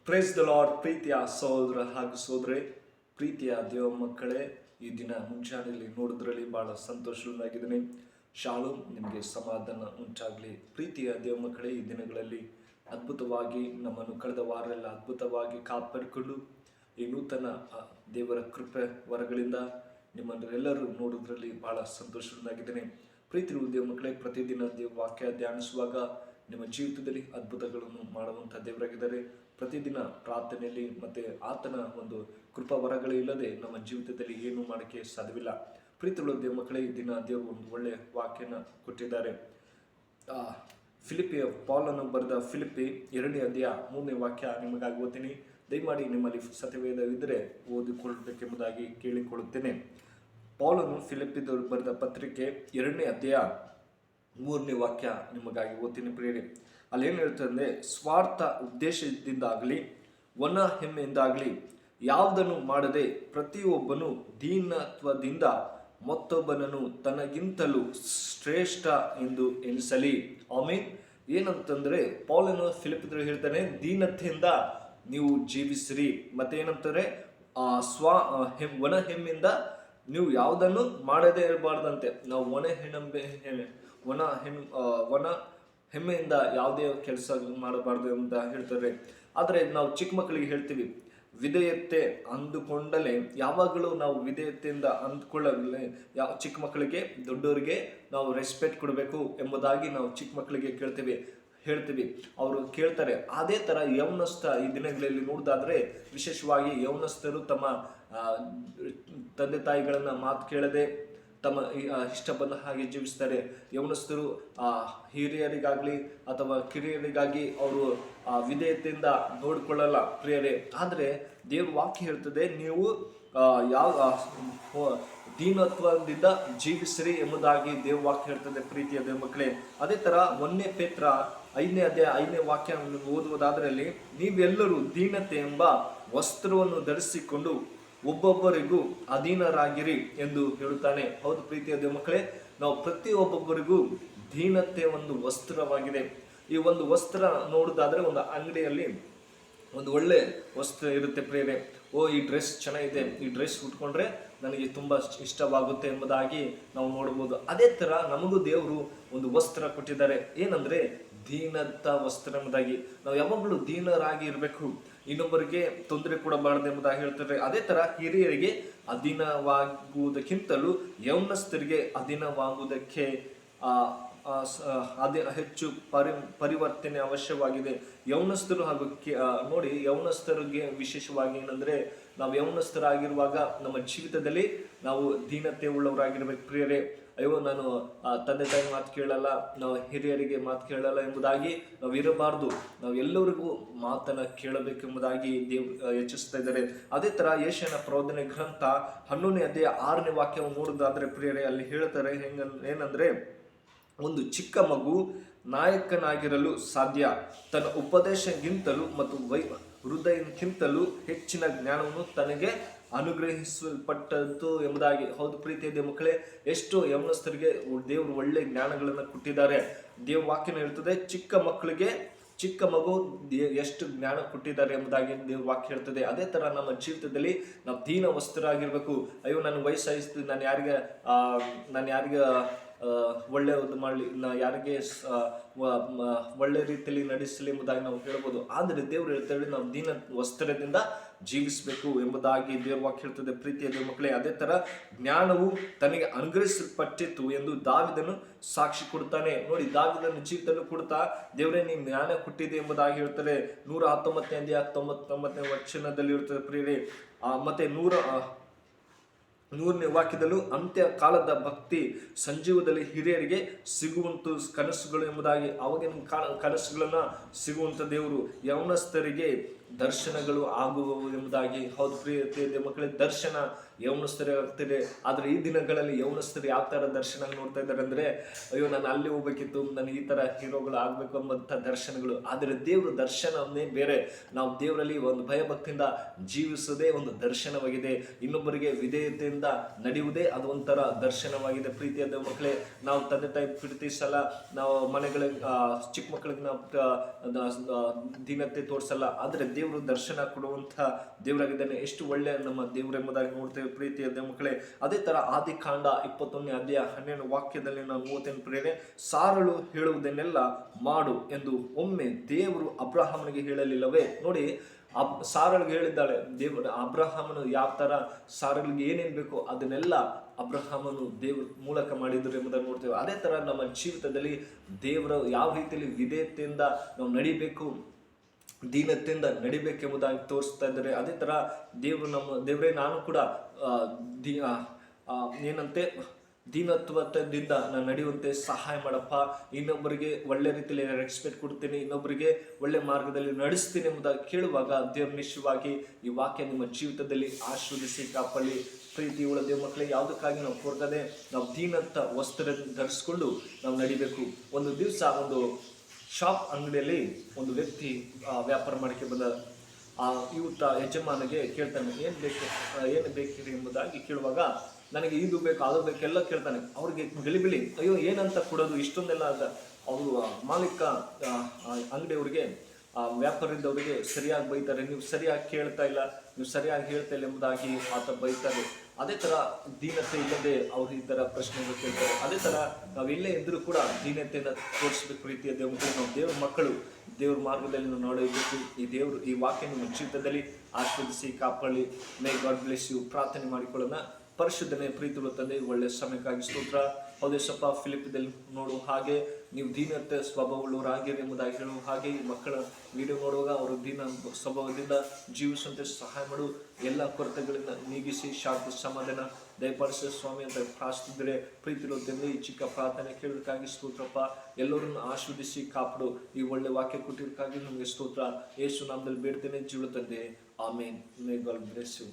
Praise the lord. ಪ್ರೀತಿಯ ಸಹೋದರ ಹಾಗೂ ಸಹೋದರಿ, ಪ್ರೀತಿಯ ದೇವ ಮಕ್ಕಳೇ, ಈ ದಿನ ಮುಂಜಾನೆಯಲ್ಲಿ ನೋಡಿದ್ರಲ್ಲಿ ಬಹಳ ಸಂತೋಷವಾಗಿದ್ದೀನಿ. ಶಾಲೋಮ್, ನಿಮಗೆ ಸಮಾಧಾನ ಉಂಟಾಗಲಿ. ಪ್ರೀತಿಯ ದೇವ ಮಕ್ಕಳೇ, ಈ ದಿನಗಳಲ್ಲಿ ಅದ್ಭುತವಾಗಿ ನಮ್ಮನ್ನು ಕಳೆದ ವಾರೆಲ್ಲ ಅದ್ಭುತವಾಗಿ ಕಾಪಾಡಿಕೊಂಡು ಈ ನೂತನ ದೇವರ ಕೃಪೆ ವರಗಳಿಂದ ನಿಮ್ಮನ್ನೆಲ್ಲರೂ ನೋಡೋದ್ರಲ್ಲಿ ಬಹಳ ಸಂತೋಷವಾಗಿದ್ದೇನೆ. ಪ್ರೀತಿ ದೇವ ಮಕ್ಕಳೇ, ಪ್ರತಿದಿನ ದೇವ ವಾಕ್ಯ ಧ್ಯಾನಿಸುವಾಗ ನಿಮ್ಮ ಜೀವಿತದಲ್ಲಿ ಅದ್ಭುತಗಳನ್ನು ಮಾಡುವಂಥ ದೇವರಾಗಿದ್ದಾರೆ. ಪ್ರತಿದಿನ ಪ್ರಾರ್ಥನೆಯಲ್ಲಿ ಮತ್ತು ಆತನ ಒಂದು ಕೃಪಾ ವರಗಳು ಇಲ್ಲದೆ ನಮ್ಮ ಜೀವಿತದಲ್ಲಿ ಏನು ಮಾಡೋಕ್ಕೆ ಸಾಧ್ಯವಿಲ್ಲ. ಪ್ರೀತಿಯುಳ್ಳ ದೇವ ಮಕ್ಕಳೇ, ಈ ದಿನ ದೇವರು ಒಂದು ಒಳ್ಳೆಯ ವಾಕ್ಯನ ಕೊಟ್ಟಿದ್ದಾರೆ. ಫಿಲಿಪಿಯ ಪೌಲನು ಬರೆದ ಫಿಲಿಪಿ 2ನೇ ಅಧ್ಯಾಯ 3ನೇ ವಾಕ್ಯ ನಿಮಗಾಗಿ ಓದ್ತೀನಿ. ದಯಮಾಡಿ ನಿಮ್ಮಲ್ಲಿ ಸತ್ಯವೇದವಿದ್ದರೆ ಓದಿಕೊಳ್ಳಬೇಕೆಂಬುದಾಗಿ ಕೇಳಿಕೊಳ್ಳುತ್ತೇನೆ. ಪೌಲನು ಫಿಲಿಪಿದವರು ಬರೆದ ಪತ್ರಿಕೆ 2ನೇ ಅಧ್ಯಾಯ 3ನೇ ವಾಕ್ಯ ನಿಮಗಾಗಿ ಓದ್ತೀನಿ ಪ್ರಿಯರೇ. ಅಲ್ಲೇನು ಹೇಳ್ತಂದ್ರೆ, ಸ್ವಾರ್ಥ ಉದ್ದೇಶದಿಂದಾಗಲಿ ಒಣ ಹೆಮ್ಮೆಯಿಂದಾಗಲಿ ಯಾವುದನ್ನು ಮಾಡದೆ ಪ್ರತಿಯೊಬ್ಬನು ದೀನತ್ವದಿಂದ ಮತ್ತೊಬ್ಬನನ್ನು ತನಗಿಂತಲೂ ಶ್ರೇಷ್ಠ ಎಂದು ಎನಿಸಲಿ. ಆಮೇನ್. ಏನಂತಂದ್ರೆ ಪೌಲನು ಫಿಲಿಪಿಯರು ಹೇಳ್ತಾನೆ, ದೀನತೆಯಿಂದ ನೀವು ಜೀವಿಸಿರಿ. ಮತ್ತೇನಂತಾರೆ, ಒಣ ಹೆಮ್ಮೆಯಿಂದ ನೀವು ಯಾವುದನ್ನು ಮಾಡದೇ ಇರಬಾರ್ದಂತೆ. ನಾವು ಒಣ ಹೆಮ್ಮೆಯಿಂದ ಯಾವುದೇ ಕೆಲಸ ಮಾಡಬಾರ್ದು ಅಂತ ಹೇಳ್ತಾರೆ. ಆದರೆ ನಾವು ಚಿಕ್ಕ ಮಕ್ಕಳಿಗೆ ಹೇಳ್ತೀವಿ, ವಿಧೇಯತೆ ಅಂದುಕೊಂಡಲೇ, ಯಾವಾಗಲೂ ನಾವು ವಿಧೇಯತೆಯಿಂದ ಅಂದ್ಕೊಳ್ಳಲೇ ಚಿಕ್ಕ ಮಕ್ಕಳಿಗೆ ದೊಡ್ಡವರಿಗೆ ನಾವು ರೆಸ್ಪೆಕ್ಟ್ ಕೊಡಬೇಕು ಎಂಬುದಾಗಿ ನಾವು ಚಿಕ್ಕ ಮಕ್ಕಳಿಗೆ ಹೇಳ್ತೀವಿ. ಅವರು ಕೇಳ್ತಾರೆ. ಅದೇ ಥರ ಯೌವನಸ್ಥ ಈ ದಿನಗಳಲ್ಲಿ ನೋಡೋದಾದ್ರೆ, ವಿಶೇಷವಾಗಿ ಯೌವನಸ್ಥರು ತಮ್ಮ ತಂದೆ ತಾಯಿಗಳನ್ನ ಮಾತು ಕೇಳದೆ ತಮ್ಮ ಇಷ್ಟ ಬಂದ ಹಾಗೆ ಜೀವಿಸ್ತಾರೆ. ಯೌವನಸ್ಥರು ಹಿರಿಯರಿಗಾಗಲಿ ಅಥವಾ ಕಿರಿಯರಿಗಾಗಿ ಅವರು ವಿಧೇಯತೆಯಿಂದ ನೋಡಿಕೊಳ್ಳಲ್ಲ ಪ್ರಿಯರೇ. ಆದರೆ ದೇವ್ರ ವಾಕ್ಯ ಹೇಳ್ತದೆ, ನೀವು ದೀನತ್ವದಿಂದ ಜೀವಿಸ್ರಿ ಎಂಬುದಾಗಿ ದೇವ್ರ ವಾಕ್ಯ ಹೇಳ್ತದೆ. ಪ್ರೀತಿಯ ದೇವ ಮಕ್ಕಳೇ, ಅದೇ ಥರ 1ನೇ ಪೇತ್ರ 5ನೇ ಅಧ್ಯಾಯ 5ನೇ ವಾಕ್ಯ ಓದುವುದಾದ್ರಲ್ಲಿ, ನೀವೆಲ್ಲರೂ ದೀನತೆ ಎಂಬ ವಸ್ತ್ರವನ್ನು ಧರಿಸಿಕೊಂಡು ಒಬ್ಬೊಬ್ಬರಿಗೂ ಅಧೀನರಾಗಿರಿ ಎಂದು ಹೇಳುತ್ತಾನೆ. ಹೌದು ಪ್ರೀತಿಯ ದೇವ ಮಕ್ಕಳೇ, ನಾವು ಪ್ರತಿಯೊಬ್ಬೊಬ್ಬರಿಗೂ ದೀನತೆ ಒಂದು ವಸ್ತ್ರವಾಗಿದೆ. ಈ ಒಂದು ವಸ್ತ್ರ ನೋಡೋದಾದ್ರೆ, ಒಂದು ಅಂಗಡಿಯಲ್ಲಿ ಒಂದು ಒಳ್ಳೆ ವಸ್ತ್ರ ಇರುತ್ತೆ ಪ್ರಿಯರೇ. ಈ ಡ್ರೆಸ್ ಚೆನ್ನಾಗಿದೆ, ಈ ಡ್ರೆಸ್ ಉಟ್ಕೊಂಡ್ರೆ ನನಗೆ ತುಂಬ ಇಷ್ಟವಾಗುತ್ತೆ ಎಂಬುದಾಗಿ ನಾವು ನೋಡ್ಬೋದು. ಅದೇ ಥರ ನಮಗೂ ದೇವರು ಒಂದು ವಸ್ತ್ರ ಕೊಟ್ಟಿದ್ದಾರೆ. ಏನಂದ್ರೆ ದೀನತ ವಸ್ತ್ರ ಎಂಬುದಾಗಿ. ನಾವು ಯಾವಾಗಲೂ ದೀನರಾಗಿ ಇರಬೇಕು, ಇನ್ನೊಬ್ಬರಿಗೆ ತೊಂದರೆ ಕೊಡಬಾರದು ಎಂಬುದಾಗಿ ಹೇಳ್ತಾರೆ. ಅದೇ ಥರ ಹಿರಿಯರಿಗೆ ಅಧೀನವಾಗುವುದಕ್ಕಿಂತಲೂ ಯೌವನಸ್ಥರಿಗೆ ಅಧೀನವಾಗುವುದಕ್ಕೆ ಹೆಚ್ಚು ಪರಿವರ್ತನೆ ಅವಶ್ಯವಾಗಿದೆ. ಯೌವನಸ್ಥರು ಹಾಗೂ ನೋಡಿ, ಯೌವನಸ್ಥರಿಗೆ ವಿಶೇಷವಾಗಿ ಏನಂದ್ರೆ, ನಾವು ಯೌವನಸ್ಥರಾಗಿರುವಾಗ ನಮ್ಮ ಜೀವಿತದಲ್ಲಿ ನಾವು ದೀನತೆ ಉಳ್ಳವರಾಗಿರ್ಬೇಕು ಪ್ರಿಯರೇ. ಅಯ್ಯೋ, ನಾನು ತಂದೆ ತಾಯಿ ಮಾತು ಕೇಳಲ್ಲ, ನಾವು ಹಿರಿಯರಿಗೆ ಮಾತು ಕೇಳಲ್ಲ ಎಂಬುದಾಗಿ ನಾವು ಇರಬಾರ್ದು. ನಾವು ಎಲ್ಲರಿಗೂ ಮಾತನ್ನ ಕೇಳಬೇಕೆಂಬುದಾಗಿ ದೇವ್ರು ಹೆಚ್ಚಿಸ್ತಾ ಇದ್ದಾರೆ. ಅದೇ ಥರ ಯೆಶಾಯನ ಪ್ರವಾದನೆ ಗ್ರಂಥ 11ನೇ ಅಧ್ಯಾಯ 6ನೇ ವಾಕ್ಯವನ್ನು ನೋಡೋದಾದ್ರೆ ಪ್ರಿಯರೇ, ಅಲ್ಲಿ ಹೇಳ್ತಾರೆ ಏನಂದ್ರೆ, ಒಂದು ಚಿಕ್ಕ ಮಗು ನಾಯಕನಾಗಿರಲು ಸಾಧ್ಯ, ತನ್ನ ಉಪದೇಶಕ್ಕಿಂತಲೂ ಮತ್ತು ಹೃದಯಕ್ಕಿಂತಲೂ ಹೆಚ್ಚಿನ ಜ್ಞಾನವನ್ನು ತನಗೆ ಅನುಗ್ರಹಿಸಲ್ಪಟ್ಟದ್ದು ಎಂಬುದಾಗಿ. ಹೌದು ಪ್ರೀತಿಯ ದೇವ ಮಕ್ಕಳೇ, ಎಷ್ಟೋ ಯೌವನಸ್ಥರಿಗೆ ದೇವರು ಒಳ್ಳೆ ಜ್ಞಾನಗಳನ್ನು ಕೊಟ್ಟಿದ್ದಾರೆ. ದೇವ ವಾಕ್ಯನ ಹೇಳ್ತದೆ, ಚಿಕ್ಕ ಮಗು ಎಷ್ಟು ಜ್ಞಾನ ಕೊಟ್ಟಿದ್ದಾರೆ ಎಂಬುದಾಗಿ ದೇವ್ರ ವಾಕ್ಯ ಹೇಳ್ತದೆ. ಅದೇ ತರ ನಮ್ಮ ಜೀವಿತದಲ್ಲಿ ನಾವು ದೀನ ವಸ್ತ್ರರಾಗಿರ್ಬೇಕು. ಅಯ್ಯೋ, ನನ್ನ ವಯಸ್ಸಾಯಿಸ್ತು, ನಾನು ಯಾರಿಗೆ ಒಳ್ಳೆಯದು ಮಾಡಲಿ, ಯಾರಿಗೆ ಒಳ್ಳೆ ರೀತಿಯಲ್ಲಿ ನಡೆಸಲಿ ಎಂಬುದಾಗಿ ನಾವು ಹೇಳ್ಬೋದು. ಆದರೆ ದೇವರು ಹೇಳ್ತೇವೆ, ನಾವು ದೀನ ವಸ್ತ್ರದಿಂದ ಜೀವಿಸಬೇಕು ಎಂಬುದಾಗಿ ದೇವ್ರ ವಾಕ್ಯ ಹೇಳ್ತದೆ. ಪ್ರೀತಿಯ ದೇವ ಮಕ್ಕಳೇ, ಅದೇ ತರ ಜ್ಞಾನವು ತನಗೆ ಅನುಗ್ರಹಿಸಲ್ಪಟ್ಟಿತು ಎಂದು ದಾವಿದನು ಸಾಕ್ಷಿ ಕೊಡ್ತಾನೆ. ನೋಡಿ, ದಾವಿದನ ಜೀವಿತದಲ್ಲೂ ಕೊಡ್ತಾ ದೇವರೇ ನೀನು ಜ್ಞಾನ ಕೊಟ್ಟಿದೆ ಎಂಬುದಾಗಿ ಹೇಳ್ತಾರೆ. 119ನೇ ಅಧ್ಯಾಯ 99ನೇ ವಚನದಲ್ಲಿ ಇರ್ತದೆ ಪ್ರಿಯರೇ. ಮತ್ತೆ 100ನೇ ವಾಕ್ಯದಲ್ಲೂ ಅಂತ್ಯ ಕಾಲದ ಭಕ್ತಿ ಸಂಜೀವದಲ್ಲಿ ಹಿರಿಯರಿಗೆ ಸಿಗುವಂತ ಕನಸುಗಳು ಎಂಬುದಾಗಿ, ಅವಾಗಿನ ಕನಸುಗಳನ್ನ ಸಿಗುವಂತ ದೇವರು ಯೌವನಸ್ಥರಿಗೆ ದರ್ಶನಗಳು ಆಗುವವು ಎಂಬುದಾಗಿ. ಹೌದು ಪ್ರಿಯ ಮಕ್ಕಳೇ, ದರ್ಶನ ಯೌವನಸ್ಥರಿಗೆ ಆಗ್ತಿದೆ. ಆದರೆ ಈ ದಿನಗಳಲ್ಲಿ ಯೌವನಸ್ಥರು ಯಾವ ಥರ ದರ್ಶನ ನೋಡ್ತಾ ಇದ್ದಾರೆ ಅಂದರೆ, ಅಯ್ಯೋ ನಾನು ಅಲ್ಲಿ ಹೋಗ್ಬೇಕಿತ್ತು, ನನಗೆ ಈ ಥರ ಹೀರೋಗಳು ಆಗಬೇಕು ಎಂಬಂಥ ದರ್ಶನಗಳು. ಆದರೆ ದೇವ್ರ ದರ್ಶನವನ್ನೇ ಬೇರೆ. ನಾವು ದೇವರಲ್ಲಿ ಒಂದು ಭಯಭಕ್ತಿಯಿಂದ ಜೀವಿಸೋದೇ ಒಂದು ದರ್ಶನವಾಗಿದೆ. ಇನ್ನೊಬ್ಬರಿಗೆ ವಿಧೇಯತೆಯಿಂದ ನಡೆಯುವುದೇ ಅದು ಒಂಥರ ದರ್ಶನವಾಗಿದೆ. ಪ್ರೀತಿಯ ದೇವ ಮಕ್ಕಳೇ, ನಾವು ತಂದೆ ತಾಯಿ ಪ್ರೀತಿಸಲ್ಲ, ನಾವು ಮನೆಗಳಿಗೆ ಚಿಕ್ಕ ಮಕ್ಕಳಿಗೆ ನಾವು ದೀನತೆ ತೋರಿಸಲ್ಲ. ಆದರೆ ದೇವರು ದರ್ಶನ ಕೊಡುವಂಥ ದೇವರಾಗಿದ್ದಾನೆ. ಎಷ್ಟು ಒಳ್ಳೆಯ ನಮ್ಮ ದೇವರು ಎಂಬುದಾಗಿ ನೋಡ್ತೇವೆ ಪ್ರೀತಿಯ ಮಕ್ಕಳೇ. ಅದೇ ತರ ಆದಿಕಾಂಡ 21ನೇ ಅಧ್ಯಾಯ 12 ವಾಕ್ಯದಲ್ಲಿ ನಾವು ನೋಡ್ತೇನೆ ಪ್ರೇರೆ, ಸಾರಳು ಹೇಳುವುದನ್ನೆಲ್ಲ ಮಾಡು ಎಂದು ಒಮ್ಮೆ ದೇವರು ಅಬ್ರಹಾಮನಿಗೆ ಹೇಳಲಿಲ್ಲವೇ? ನೋಡಿ, ಸಾರಳಿಗೆ ಹೇಳಿದ್ದಾಳೆ ದೇವರು. ಅಬ್ರಹಾಮನು ಯಾವ ತರ ಸಾರಳಿಗೆ ಏನೇನ್ ಬೇಕೋ ಅದನ್ನೆಲ್ಲ ಅಬ್ರಹಾಮನು ದೇವ್ರ ಮೂಲಕ ಮಾಡಿದ್ರು ಎಂಬುದನ್ನು ನೋಡ್ತೇವೆ. ಅದೇ ತರ ನಮ್ಮ ಜೀವಿತದಲ್ಲಿ ದೇವರ ಯಾವ ರೀತಿಯಲ್ಲಿ ವಿಧೇಯತೆಯಿಂದ ನಾವು ನಡಿಬೇಕು, ದೀನತೆಯಿಂದ ನಡಿಬೇಕೆಂಬುದಾಗಿ ತೋರಿಸ್ತಾ ಇದ್ದಾರೆ. ಅದೇ ತರ ದೇವರೇ ನಾನು ಕೂಡ ಏನಂತೆ ದೀನತ್ವದಿಂದ ನಾನು ನಡೆಯುವಂತೆ ಸಹಾಯ ಮಾಡಪ್ಪ, ಇನ್ನೊಬ್ಬರಿಗೆ ಒಳ್ಳೆ ರೀತಿಯಲ್ಲಿ ರೆಸ್ಪೆಕ್ಟ್ ಕೊಡ್ತೀನಿ, ಇನ್ನೊಬ್ಬರಿಗೆ ಒಳ್ಳೆ ಮಾರ್ಗದಲ್ಲಿ ನಡೆಸ್ತೀನಿ ಎಂಬುದಾಗಿ ಕೇಳುವಾಗ ದೇವ್ರ ನಿಶ್ಚಯವಾಗಿ ಈ ವಾಕ್ಯ ನಿಮ್ಮ ಜೀವಿತದಲ್ಲಿ ಆಶೀರ್ವದಿಸಿ ಕಾಪಾಡಿ. ಪ್ರೀತಿಯುಳ್ಳ ದೇವ ಮಕ್ಕಳೇ, ಯಾವುದಕ್ಕಾಗಿ ನಾವು ಕೊಡ್ತದೆ ನಾವು ದೀನತ್ತ ವಸ್ತ್ರ ಧರಿಸ್ಕೊಂಡು ನಾವು ನಡಿಬೇಕು. ಒಂದು ದಿವಸ ಒಂದು ಶಾಪ್ ಅಂಗಡಿಯಲ್ಲಿ ಒಂದು ವ್ಯಕ್ತಿ ವ್ಯಾಪಾರ ಮಾಡಕ್ಕೆ ಬಂದ. ಯಜಮಾನಿಗೆ ಕೇಳ್ತಾನೆ, ಏನು ಬೇಕಿರಿ ಎಂಬುದಾಗಿ ಕೇಳುವಾಗ, ನನಗೆ ಇದು ಬೇಕು ಅದು ಬೇಕು ಎಲ್ಲ ಕೇಳ್ತಾನೆ. ಅವ್ರಿಗೆ ಗಲಿಬಿಲಿ, ಅಯ್ಯೋ ಏನಂತ ಕೊಡೋದು ಇಷ್ಟೊಂದೆಲ್ಲ. ಅವರು ಮಾಲೀಕ ಅಂಗಡಿಯವ್ರಿಗೆ ವ್ಯಾಪಾರದವರಿಗೆ ಸರಿಯಾಗಿ ಬೈತಾರೆ, ನೀವು ಸರಿಯಾಗಿ ಕೇಳ್ತಾ ಇಲ್ಲ, ನೀವು ಸರಿಯಾಗಿ ಹೇಳ್ತಾ ಇಲ್ಲ ಎಂಬುದಾಗಿ ಆತ ಬೈತಾರೆ. ಅದೇ ತರ ದೀನತೆ ಇಲ್ಲದೆ ಅವ್ರು ಈ ತರ ಪ್ರಶ್ನೆಗಳು ಕೇಳ್ತಾರೆ. ಅದೇ ತರ ನಾವೆಲ್ಲೇ ಇದ್ರೂ ಕೂಡ ದೀನತೆಯನ್ನು ತೋರಿಸಬೇಕು. ರೀತಿಯ ನಾವು ದೇವ್ರ ಮಕ್ಕಳು, ದೇವ್ರ ಮಾರ್ಗದಲ್ಲಿ ನಾವು ನೋಡಬೇಕು. ಈ ವಾಕ್ಯ ನಿಮ್ಮ ಜೀವಿತದಲ್ಲಿ ಆಶೀರ್ವದಿಸಿ ಕಾಪಾಡಿ. May God bless you. ಪ್ರಾರ್ಥನೆ ಮಾಡಿಕೊಳ್ಳೋಣ. ಪರಿಶುದ್ಧನೇ ಪ್ರೀತಿಯುಳ್ಳ ತಂದೆ, ಒಳ್ಳೆ ಸಮಯಕ್ಕಾಗಿ ಸ್ತೋತ್ರ. ಹೌದೇಶಪ್ಪ, ಫಿಲಿಪಿದಲ್ಲಿ ನೋಡು ಹಾಗೆ ನೀವು ದೀನತೆ ಸ್ವಭಾವವುಳ್ಳವರಾಗಿರಿ ಎಂಬುದಾಗಿ ಹೇಳುವ ಹಾಗೆ ಈ ಮಕ್ಕಳ ವಿಡಿಯೋ ನೋಡುವಾಗ ಅವರು ದೀನ ಸ್ವಭಾವದಿಂದ ಜೀವಿಸುವಂತೆ ಸಹಾಯ ಮಾಡು. ಎಲ್ಲ ಕೊರತೆಗಳಿಂದ ನೀಗಿಸಿ ಶಾಂತಿ ಸಮಾಧಾನ ದಯಪಾಲಿಸ ಸ್ವಾಮಿ ಅಂತ ಪ್ರಾರ್ಥಿಸಿದರೆ ಪ್ರೀತಿಯುಳ್ಳ ತಂದೆ, ಈ ಚಿಕ್ಕ ಪ್ರಾರ್ಥನೆ ಕೇಳೋದಕ್ಕಾಗಿ ಸ್ತೋತ್ರಪ್ಪ. ಎಲ್ಲರನ್ನು ಆಶೀರ್ವದಿಸಿ ಕಾಪಾಡು. ಈ ಒಳ್ಳೆ ವಾಕ್ಯ ಕೊಟ್ಟಿದ್ದಕ್ಕಾಗಿ ನಮಗೆ ಸ್ತೋತ್ರ. ಯೇಸು ನಾಮದಲ್ಲಿ ಬೇಡ್ತೇನೆ ಜೀವ ತಂದೆ, amen. May God bless you.